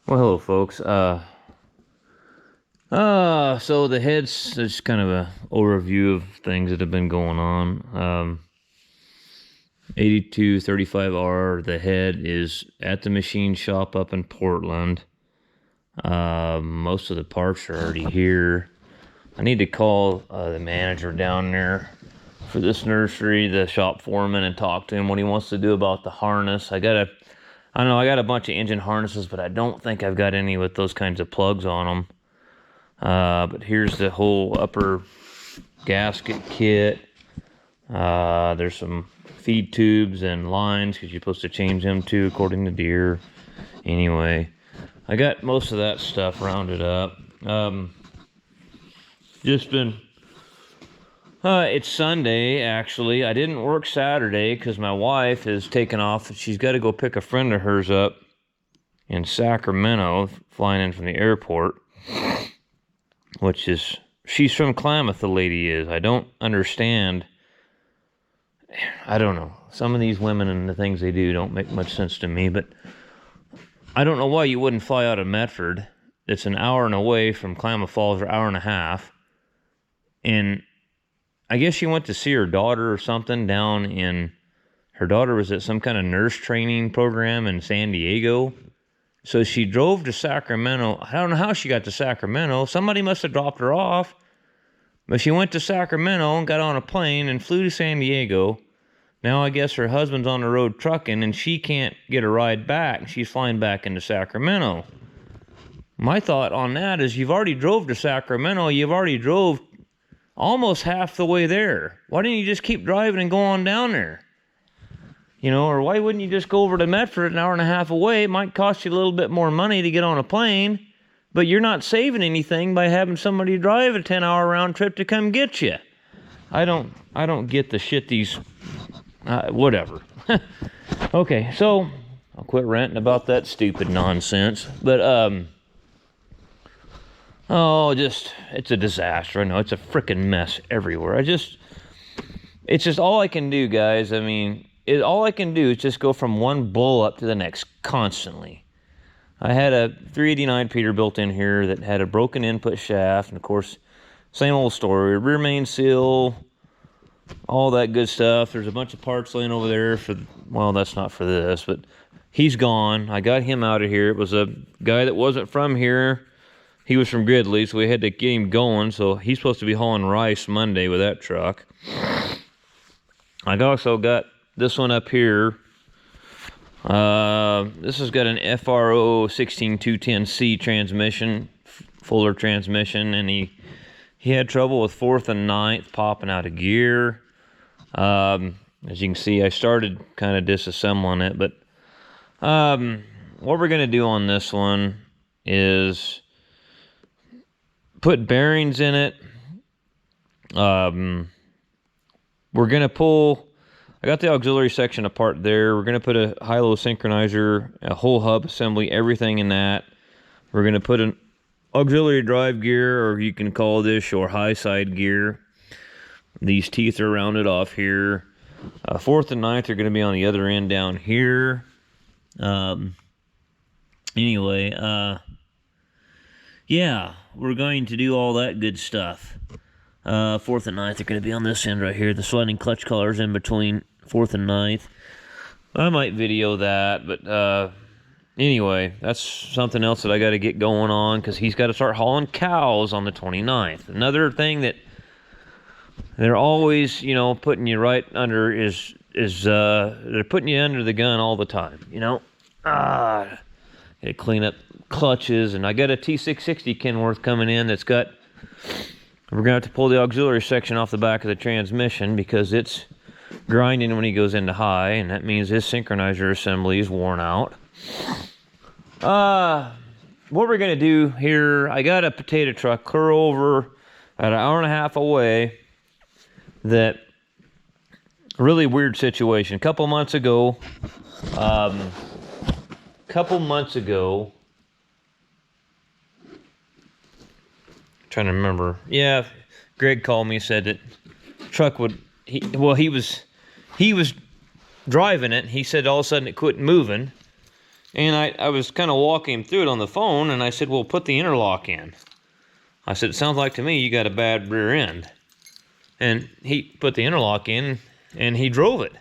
Well, hello, folks. So the head's just kind of a overview of things that have been going on. 8235R, the head is at the machine shop up in Portland. Most of the parts are already here. I need to call the manager down there for this nursery, the shop foreman, and talk to him what he wants to do about the harness. I got a bunch of engine harnesses, but I don't think I've got any with those kinds of plugs on them. But here's the whole upper gasket kit. There's some feed tubes and lines because you're supposed to change them too according to Deere. Anyway, I got most of that stuff rounded up. It's Sunday, actually. I didn't work Saturday because my wife is taken off. She's got to go pick a friend of hers up in Sacramento, flying in from the airport. She's from Klamath, the lady is. I don't understand. I don't know. Some of these women and the things they do don't make much sense to me, but I don't know why you wouldn't fly out of Medford. It's an hour and away from Klamath Falls, or hour and a half. And I guess she went to see her daughter or something her daughter was at some kind of nurse training program in San Diego. So she drove to Sacramento. I don't know how she got to Sacramento. Somebody must have dropped her off. But she went to Sacramento and got on a plane and flew to San Diego. Now I guess her husband's on the road trucking and she can't get a ride back. She's flying back into Sacramento. My thought on that is you've already drove to Sacramento. You've already drove almost half the way there. Why didn't you just keep driving and go on down there? You know, or why wouldn't you just go over to Medford, an hour and a half away? It might cost you a little bit more money to get on a plane, but you're not saving anything by having somebody drive a 10-hour round trip to come get you. I don't get the shit whatever. Okay, so I'll quit ranting about that stupid nonsense. But it's a disaster. I know it's a freaking mess everywhere. It's just all I can do, guys. I mean, all I can do is just go from one blow up to the next constantly. I had a 389 Peterbilt in here that had a broken input shaft, and of course, same old story. Rear main seal, all that good stuff. There's a bunch of parts laying over there well, that's not for this, but he's gone. I got him out of here. It was a guy that wasn't from here. He was from Gridley, so we had to get him going. So he's supposed to be hauling rice Monday with that truck. I also got this one up here. This has got an FRO 16210C transmission, Fuller transmission, and he had trouble with 4th and 9th popping out of gear. As you can see, I started kind of disassembling it, but what we're going to do on this one is put bearings in it. We're going to pull... I got the auxiliary section apart there. We're going to put a high-low synchronizer, a whole hub assembly, everything in that. We're going to put an auxiliary drive gear, or you can call this your high side gear. These teeth are rounded off here. 4th and 9th are going to be on the other end down here. Anyway, yeah, we're going to do all that good stuff. 4th and 9th are going to be on this end right here. The sliding clutch collars in between 4th and 9th. I might video that, but anyway, that's something else that I got to get going on because he's got to start hauling cows on the 29th. Another thing that they're always, putting you right under is they're putting you under the gun all the time, Got to clean up clutches, and I got a T660 Kenworth coming in that's got... We're going to have to pull the auxiliary section off the back of the transmission because it's grinding when he goes into high, and that means his synchronizer assembly is worn out. What we're going to do here, I got a potato truck clear over at an hour and a half away. That really weird situation. A couple months ago, trying to remember. Yeah, Greg called me, said that truck he was driving it. He said all of a sudden it quit moving, And I was kind of walking him through it on the phone, and I said, well, put the interlock in. I said, it sounds like to me you got a bad rear end. And he put the interlock in, and he drove it.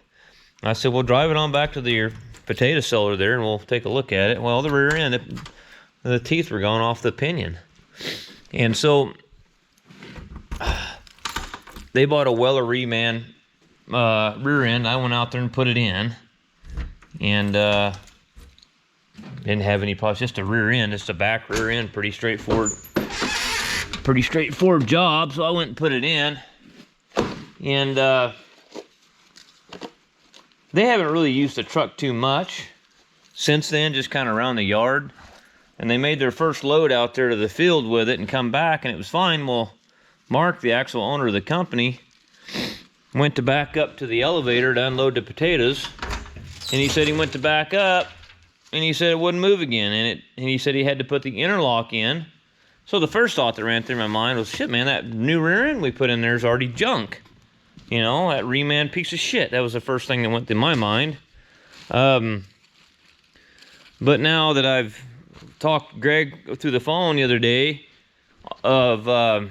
I said, well, drive it on back to your potato cellar there, and we'll take a look at it. Well, the rear end, the teeth were gone off the pinion. And so they bought a Weller Reman rear end. I went out there and put it in, and didn't have any problems. Just a rear end, just a back rear end, pretty straightforward job. So I went and put it in, and they haven't really used the truck too much since then, just kind of around the yard. And they made their first load out there to the field with it and come back, and it was fine. Well, Mark, the actual owner of the company, went to back up to the elevator to unload the potatoes, and he said he went to back up, and he said it wouldn't move again, and he said he had to put the interlock in. So the first thought that ran through my mind was, shit, man, that new rear end we put in there is already junk. You know, that Reman piece of shit. That was the first thing that went through my mind. But now that I've talked to Greg through the phone the other day, I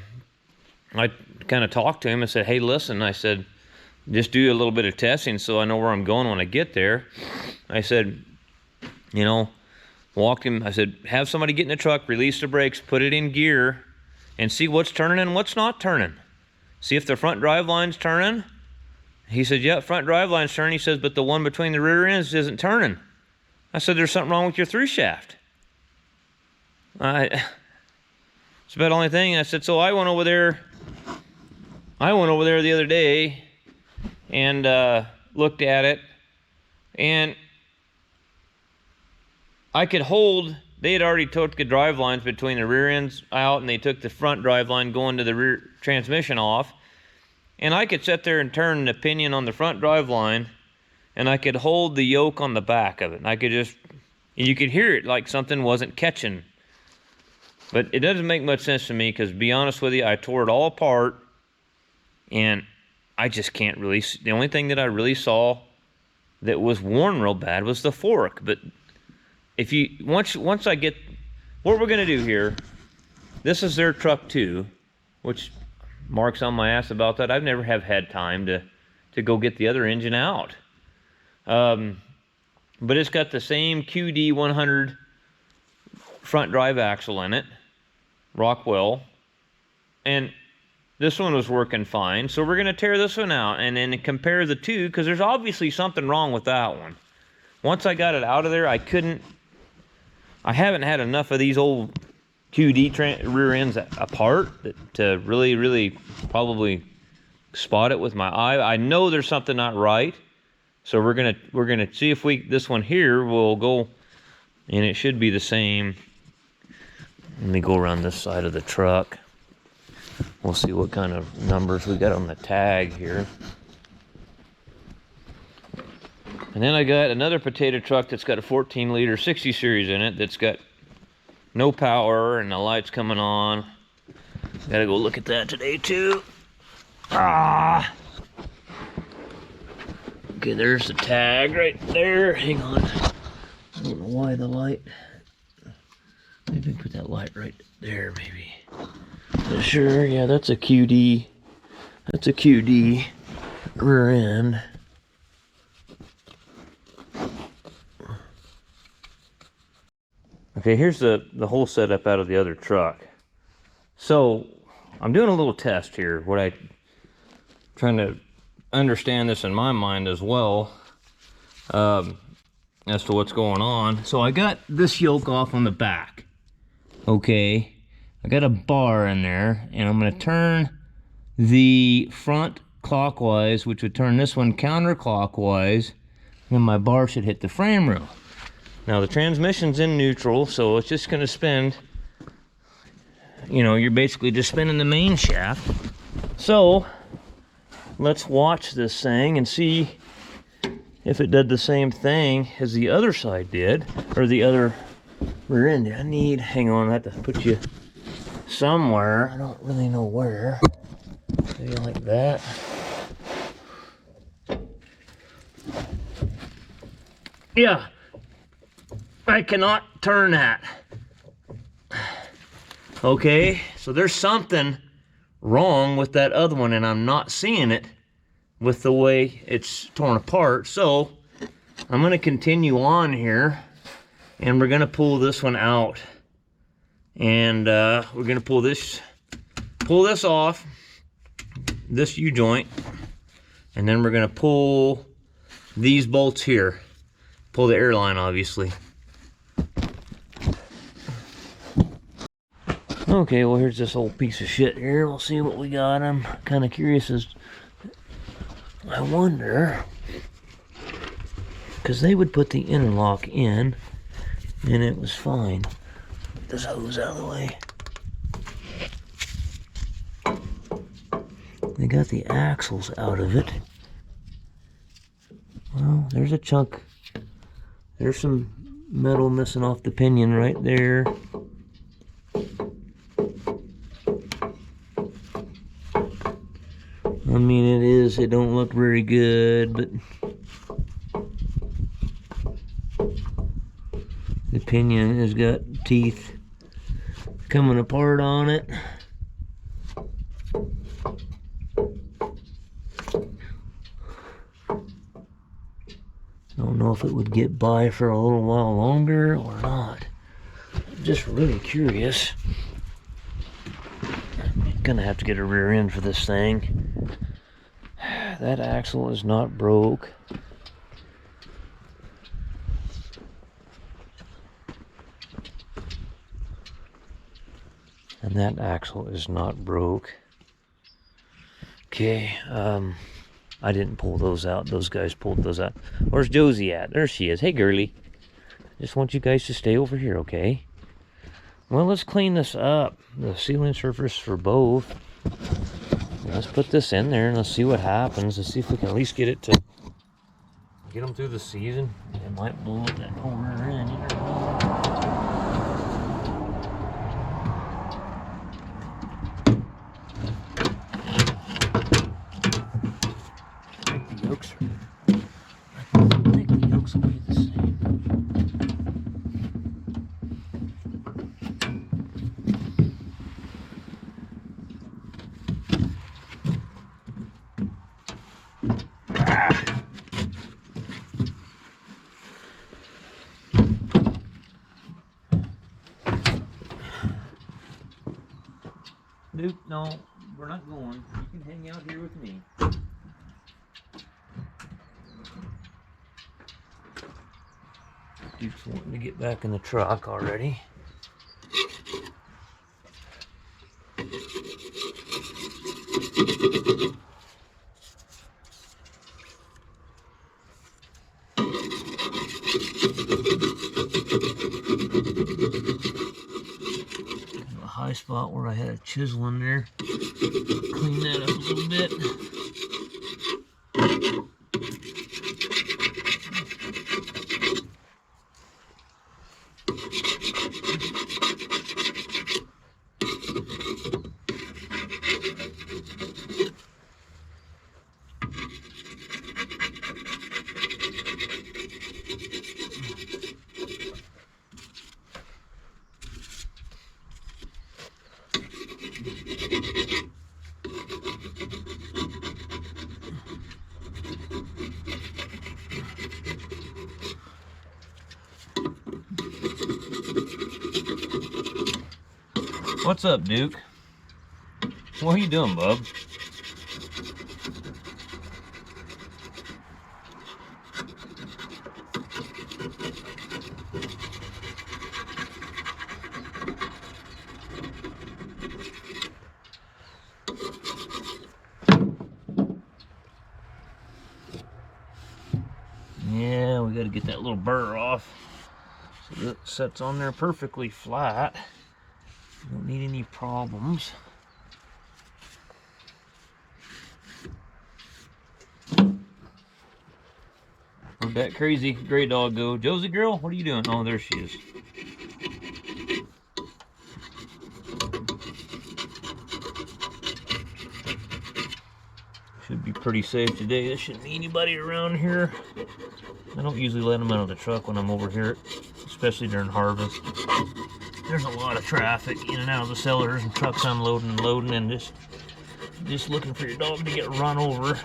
kind of talked to him and said, hey, listen, I said, just do a little bit of testing so I know where I'm going when I get there. I said, you know, walked him, I said, have somebody get in the truck, release the brakes, put it in gear, and see what's turning and what's not turning. See if the front drive line's turning. He said, yeah, front drive line's turning. He says, but the one between the rear ends isn't turning. I said, there's something wrong with your through shaft. It's about the only thing. I said, so I went over there the other day and looked at it, and I could hold. They had already took the drive lines between the rear ends out, and they took the front drive line going to the rear transmission off. And I could sit there and turn the pinion on the front drive line, and I could hold the yoke on the back of it. And I could just, you could hear it like something wasn't catching. But it doesn't make much sense to me, because to be honest with you, I tore it all apart, and I just can't really, the only thing that I really saw that was worn real bad was the fork. But if you, once I get, what we're gonna do here, this is their truck too, which Mark's on my ass about that. I've never have had time to go get the other engine out. But it's got the same QD 100 front drive axle in it, Rockwell, and this one was working fine. So we're gonna tear this one out and then compare the two, because there's obviously something wrong with that one. Once I got it out of there, I haven't had enough of these old QD rear ends apart to really probably spot it with my eye. I know there's something not right, so we're gonna see if this one here will go, and it should be the same. Let me go around this side of the truck. We'll see what kind of numbers we got on the tag here. And then I got another potato truck that's got a 14-liter 60 series in it that's got no power and the light's coming on. Gotta go look at that today too. Ah! Okay, there's the tag right there. Hang on. I don't know why the light. Maybe put that light right there, maybe. But sure, yeah, that's a QD. That's a QD rear end. Okay, here's the whole setup out of the other truck. So I'm doing a little test here. Trying to understand this in my mind as well, as to what's going on. So I got this yoke off on the back. Okay, I got a bar in there, and I'm gonna turn the front clockwise, which would turn this one counterclockwise, and my bar should hit the frame rail. Now the transmission's in neutral, so it's just gonna spin. You know, you're basically just spinning the main shaft. So let's watch this thing and see if it did the same thing as the other side did, or the other rear end. Hang on, I have to put you somewhere. I don't really know where. Maybe like that. Yeah. I cannot turn that. Okay, so there's something wrong with that other one, and I'm not seeing it with the way it's torn apart. So I'm going to continue on here, and we're going to pull this one out, and we're going to pull this off, this U-joint, and then we're going to pull these bolts here, pull the airline, obviously. Okay, well, here's this old piece of shit here. We'll see what we got. I'm kind of curious as I wonder, because they would put the interlock in and it was fine. Get this hose out of the way. They got the axles out of it. Well, there's a chunk. There's some metal missing off the pinion right there. I mean, it don't look very good, but the pinion has got teeth coming apart on it. Don't know if it would get by for a little while longer or not. I'm just really curious. Gonna have to get a rear end for this thing. That axle is not broke. And that axle is not broke. Okay, I didn't pull those out. Those guys pulled those out. Where's Josie at? There she is. Hey, girly. Just want you guys to stay over here, okay? Well, let's clean this up. The sealing surface for both. Let's put this in there and let's see what happens. Let's see if we can at least get it to get them through the season. It might blow up that whole rear end. You never know. I think the yokes will be the same. Duke, no, we're not going. You can hang out here with me. Duke's wanting to get back in the truck already. A high spot where I had a chisel in there. Clean that up a little bit. What's up, Duke? What are you doing, bub? Yeah, we gotta get that little burr off so that it sets on there perfectly flat. Don't need any problems. Where'd that crazy gray dog go? Josie girl, what are you doing? Oh, there she is. Should be pretty safe today. There shouldn't be anybody around here. I don't usually let them out of the truck when I'm over here at this especially during harvest. There's a lot of traffic in and out of the cellars and trucks unloading and loading, and just looking for your dog to get run over.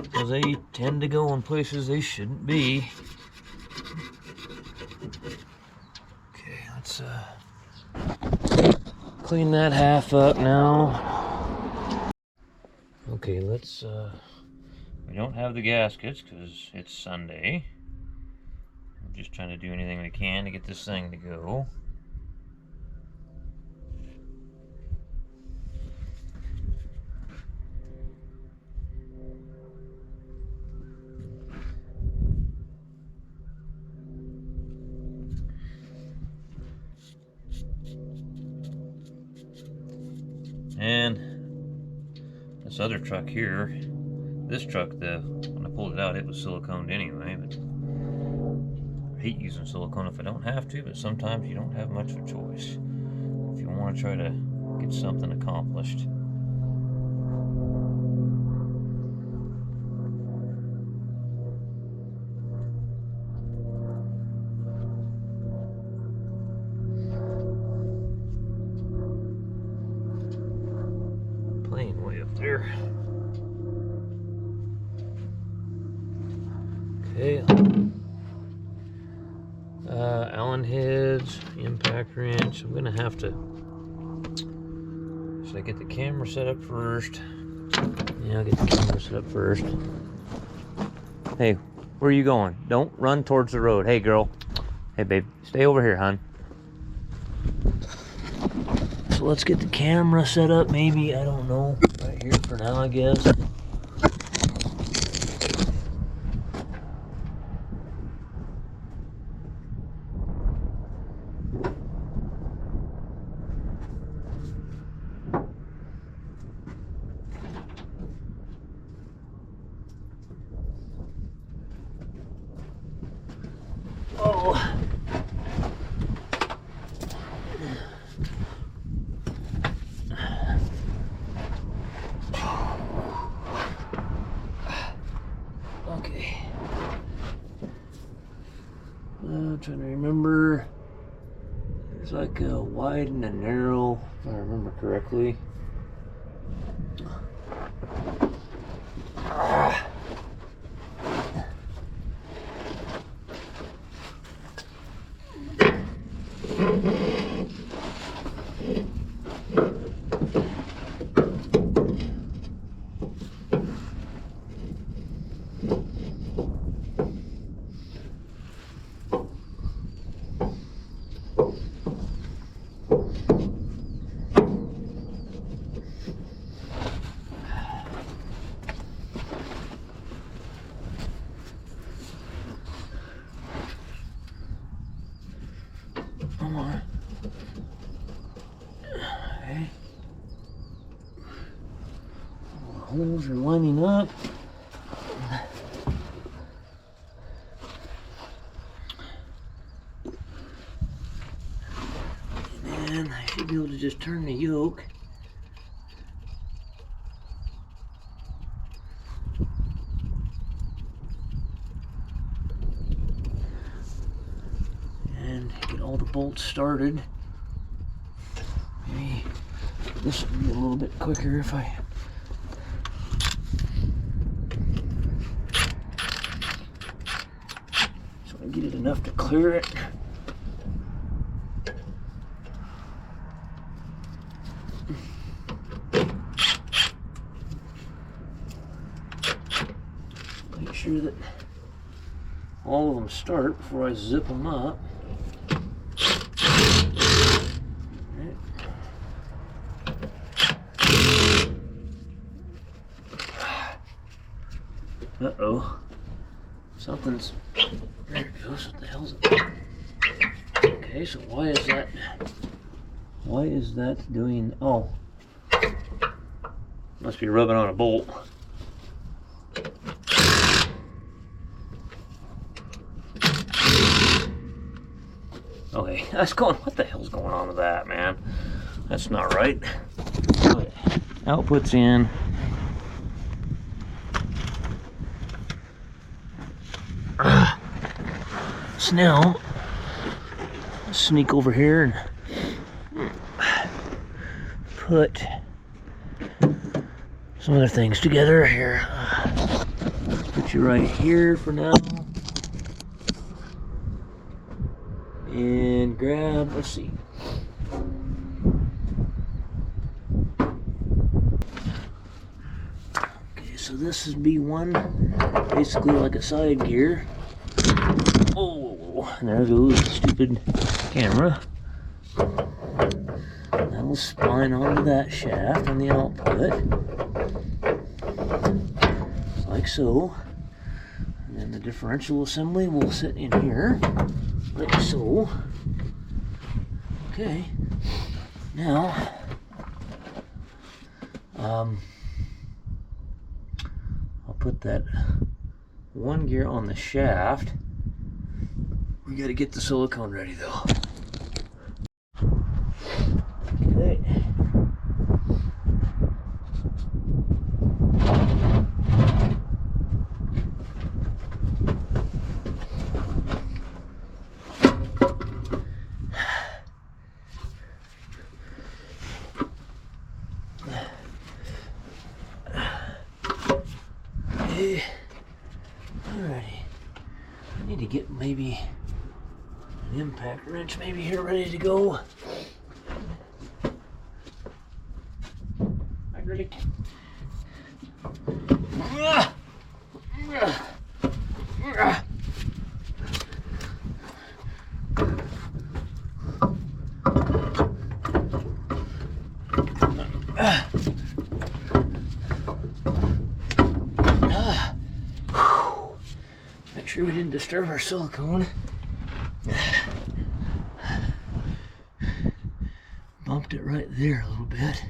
Because they tend to go in places they shouldn't be. Okay, let's clean that half up now. Okay, let's we don't have the gaskets because it's Sunday. We're just trying to do anything we can to get this thing to go. And this other truck here, this truck, when I pulled it out, it was siliconed anyway, but I hate using silicone if I don't have to, but sometimes you don't have much of a choice if you want to try to get something accomplished. Plane way up there. Okay. Allen heads, impact wrench. I'm gonna have to. Should I get the camera set up first? Yeah, I'll get the camera set up first. Hey, where are you going? Don't run towards the road. Hey, girl. Hey, babe. Stay over here, hon. So let's get the camera set up, maybe. I don't know. Right here for now, I guess. Oh. Okay. I'm trying to remember. There's like a wide and a narrow, if I remember correctly. Come on. Okay. All the holes are lining up. And then I should be able to just turn the yoke. Get all the bolts started. Maybe this would be a little bit quicker if I get it enough to clear it. Make sure that all of them start before I zip them up. Uh-oh. Something's... There it goes. What the hell's it? Okay, so why is that... Why is that doing... Oh. Must be rubbing on a bolt. Okay, that's going... What the hell's going on with that, man? That's not right. Okay. Output's in. So now, let's sneak over here and put some other things together here. Put you right here for now. And grab, let's see. Okay, so this is B1, basically like a side gear. Oh, and there goes the stupid camera. That'll spline onto that shaft on the output, like so. And then the differential assembly will sit in here, like so. Okay, now, I'll put that one gear on the shaft. We gotta get the silicone ready though. Okay. Alrighty. I need to get maybe an impact wrench maybe here ready to go. I ready. Make sure we didn't disturb our silicone. Bumped it right there a little bit.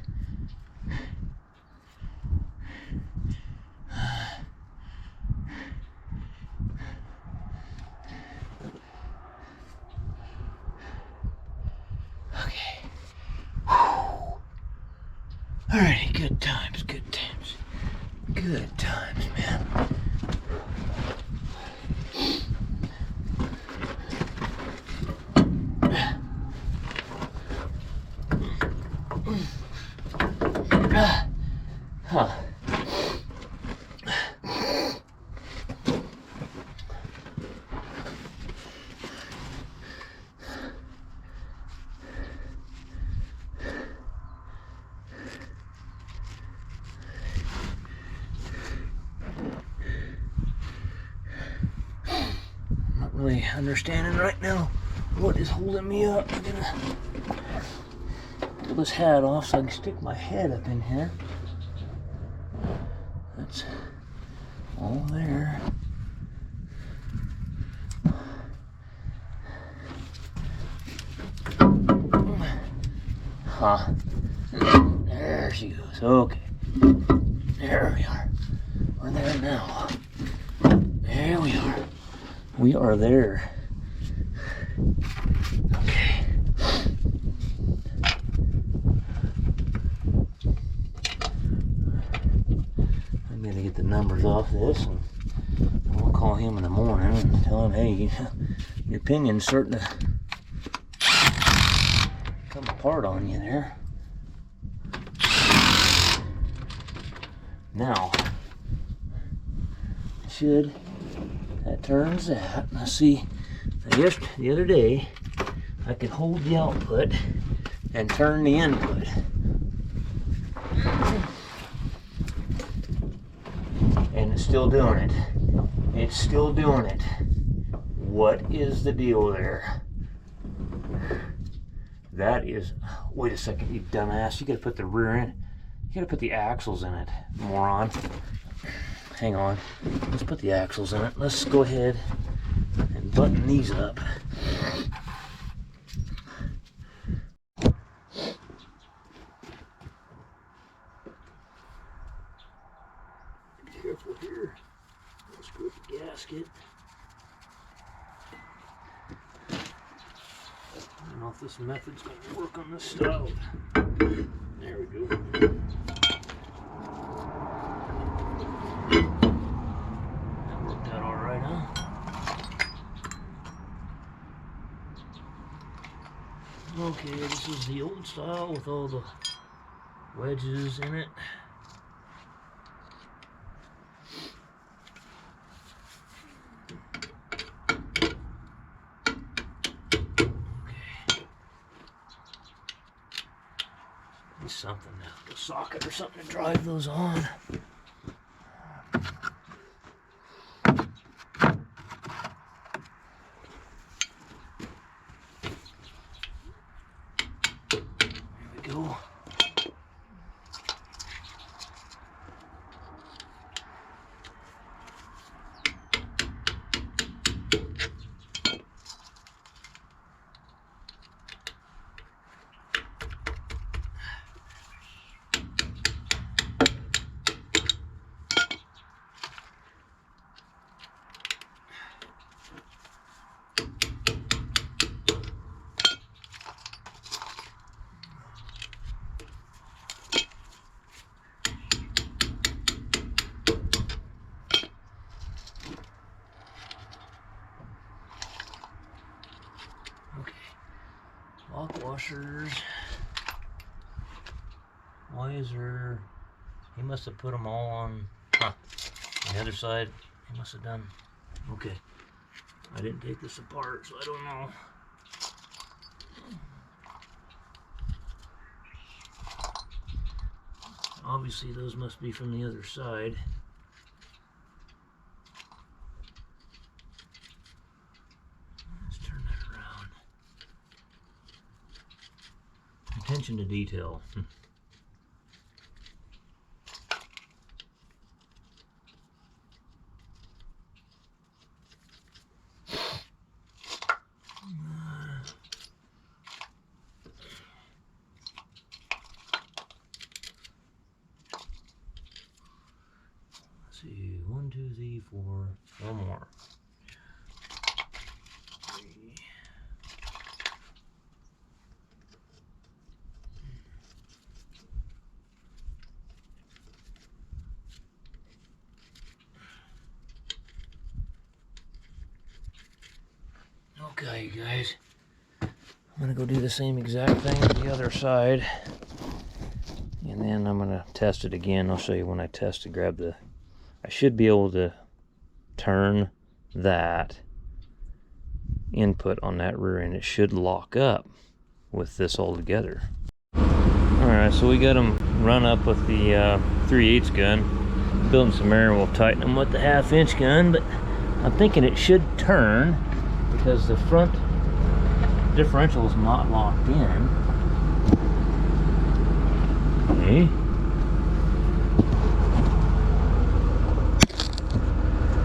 Okay. Alrighty, good times, good times. Good times, man. Huh. I'm not really understanding right now what is holding me up. I'm gonna pull this hat off so I can stick my head up in here. That's all there. Huh. There she goes. Okay. There we are. We're there now. There we are. We are there. Okay. I'm gonna get the numbers off this, and I'll call him in the morning and tell him, hey, your pinion's starting to come apart on you there. Now, that turns that. Now see, just the other day, I could hold the output and turn the input. And it's still doing it. It's still doing it. What is the deal there? That is, wait a second, you dumbass. You gotta put the rear end, you gotta put the axles in it, moron. Hang on, let's put the axles in it. Let's go ahead and button these up. Be careful here. Let's screw up the gasket. I don't know if this method's going to work on this stove. There we go. That worked out all right, huh? Okay, this is the old style with all the wedges in it. Something, a socket or something to drive those on. There we go. Lock washers. Why is there... He must have put them all on... Huh. On the other side, he must have done... Okay. I didn't take this apart, so I don't know. Obviously, those must be from the other side. Let's turn that around. Attention to detail. Let's see, 1, 2, 3, 4, one more. 3. Okay, guys. I'm gonna go do the same exact thing to the other side. And then I'm gonna test it again. I'll show you when I test to grab the... I should be able to turn that input on that rear end. It should lock up with this all together. Alright, so we got them run up with the 3/8 gun. Building some air, we'll tighten them with the 1/2 inch gun, but I'm thinking it should turn because the front differential is not locked in. Okay.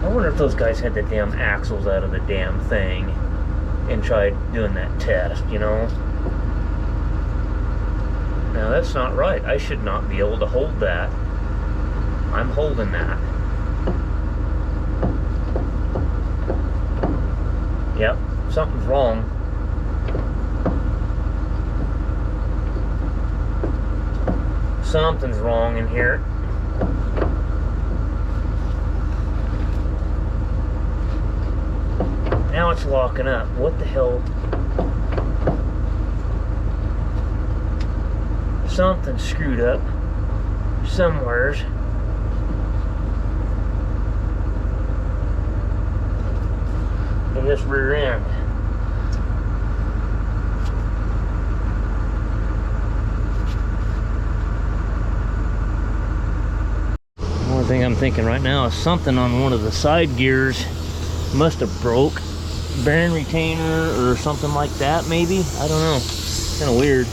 I wonder if those guys had the damn axles out of the damn thing and tried doing that test, you know? Now that's not right. I should not be able to hold that. I'm holding that. Yep, something's wrong. Something's wrong in here. Now it's locking up. What the hell? Something's screwed up somewheres. In this rear end. One thing I'm thinking right now is something on one of the side gears must have broke. Bearing retainer or something like that, maybe? I don't know. Kind of weird.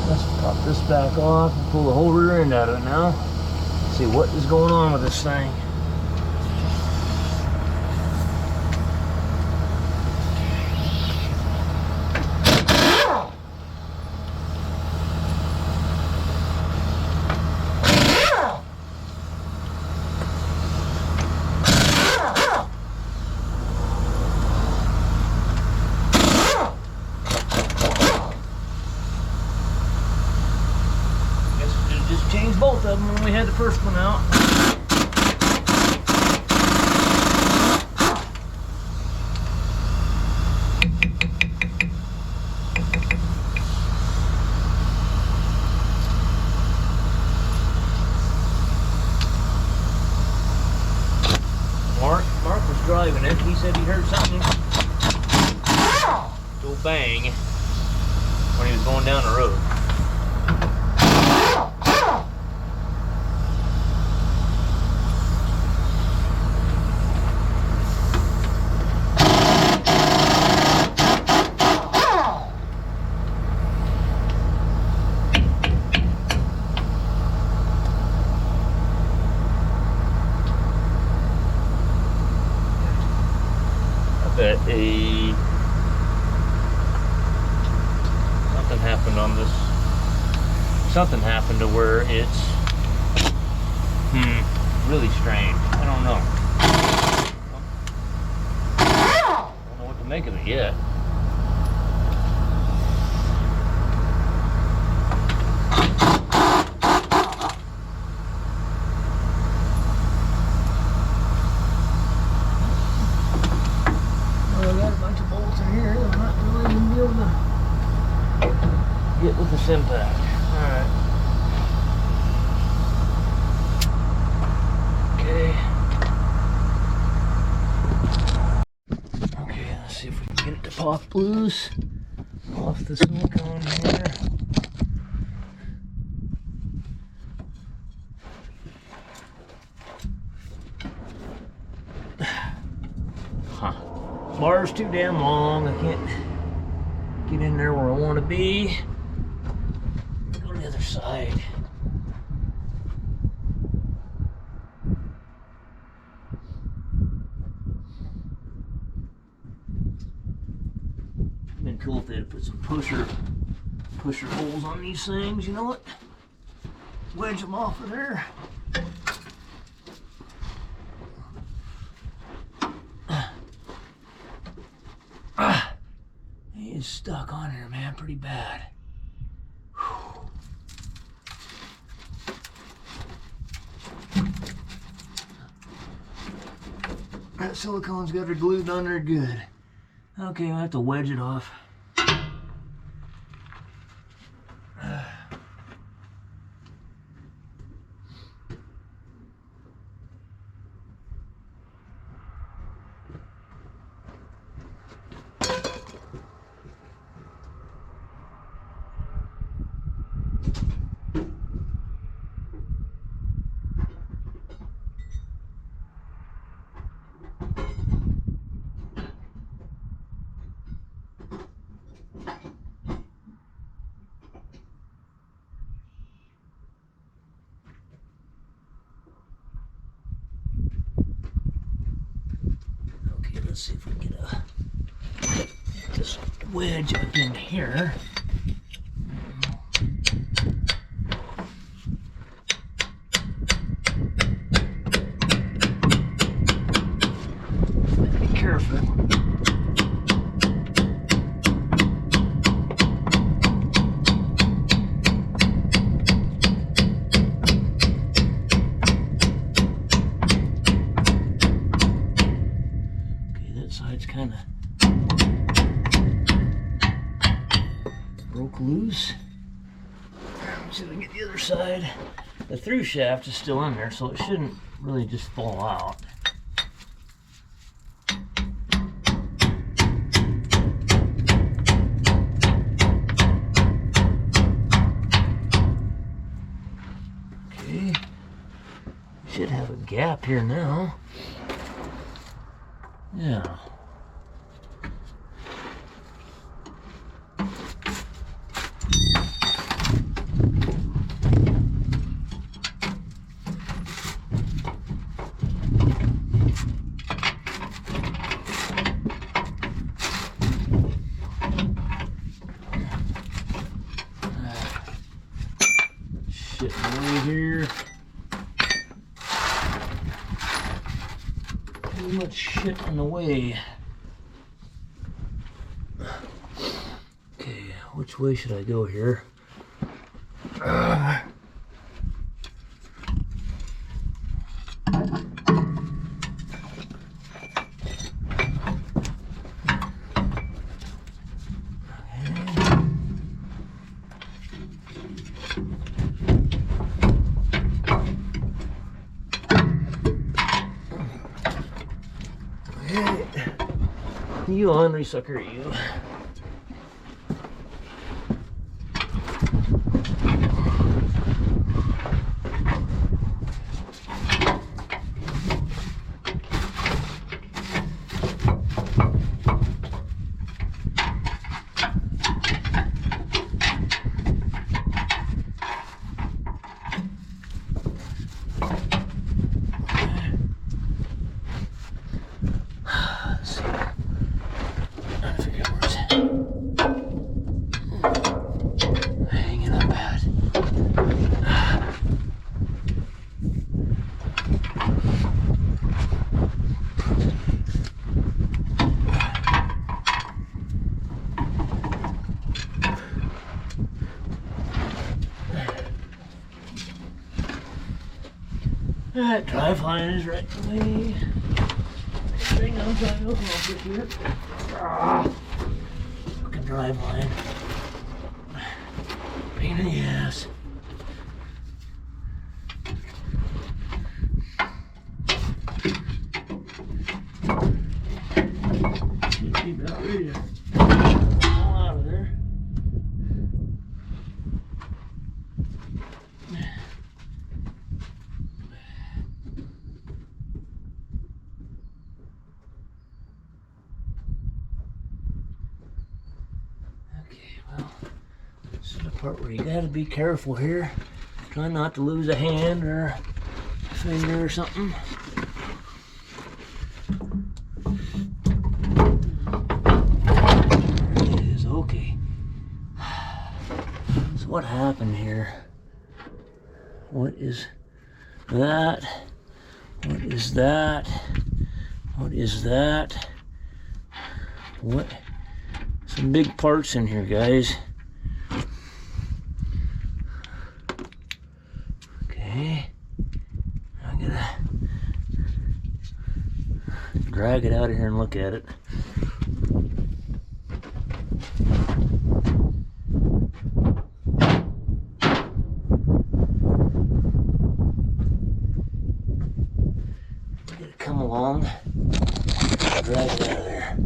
Let's pop this back off and pull the whole rear end out of it now. See what is going on with this thing. Changed both of them when we had the first one out. driving it. He said he heard something go bang when he was going down the road. But something happened on this. Something happened to where it's really strange. I don't know. I don't know what to make of it yet. Get with this impact. Alright. Okay. Okay, let's see if we can get it to pop loose off the silicone here. Huh. Bar's too damn long. I can't get in there where I want to be. Go to the other side. It'd been cool if they had put some pusher holes on these things. You know what? Wedge them off of there. He is stuck on here, man, pretty bad. Whew. That silicone's got her glued on there good. Okay, I'll have to wedge it off. Let's see if we can get this wedge up in here. Be careful. Side's kind of broke loose. Let's see if we can get the other side. The through shaft is still in there, so it shouldn't really just fall out. Okay, should have a gap here now. Yeah. Shit away here. Too much shit in the way. Okay, which way should I go here? You ornery sucker, you. That drive line is right away. Thing I'm trying to accomplish here. Fucking drive line. Pain in the ass. Should be about ready to fall out of there. Part where you gotta be careful here. Try not to lose a hand or a finger or something. There it is, okay. So what happened here? What is that? What is that? What is that? What? Some big parts in here, guys. I gotta drag it out of here and look at it. Gotta come along, drag it out of there.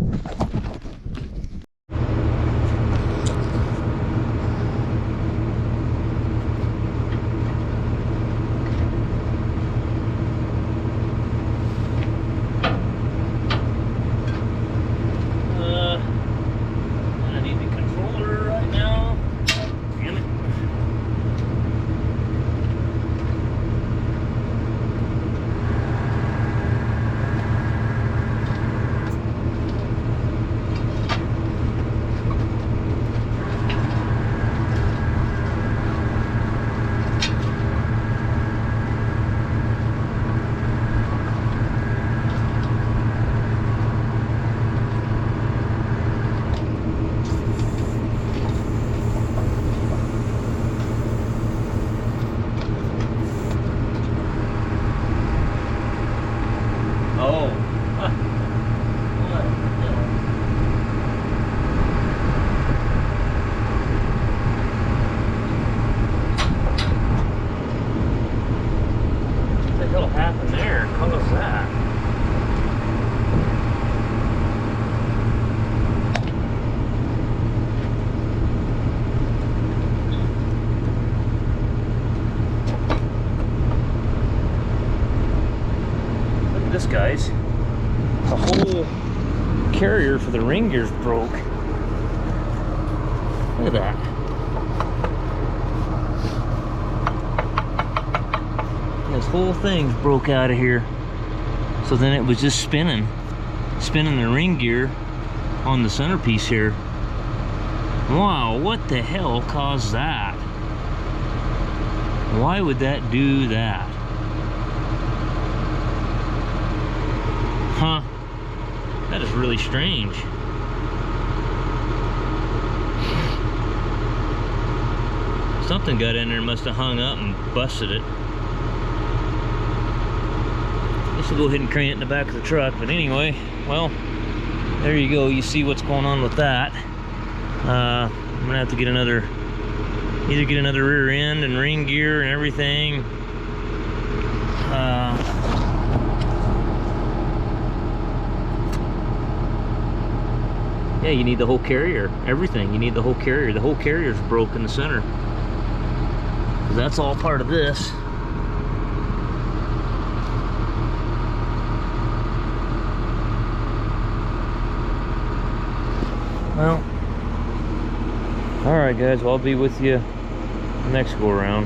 Guys, the whole carrier for the ring gears broke. Look at that. This whole thing's broke out of here. So then it was just spinning the ring gear on the centerpiece here. Wow, what the hell caused that? Why would that do that? Huh, that is really strange. Something got in there and must have hung up and busted it. Guess we'll go ahead and crane it in the back of the truck, but anyway, well, there you go. You see what's going on with that. I'm gonna have to get either get another rear end and ring gear and everything. Yeah, you need the whole carrier. Everything. You need the whole carrier. The whole carrier's broke in the center. Because that's all part of this. Well, alright guys, well, I'll be with you next go around.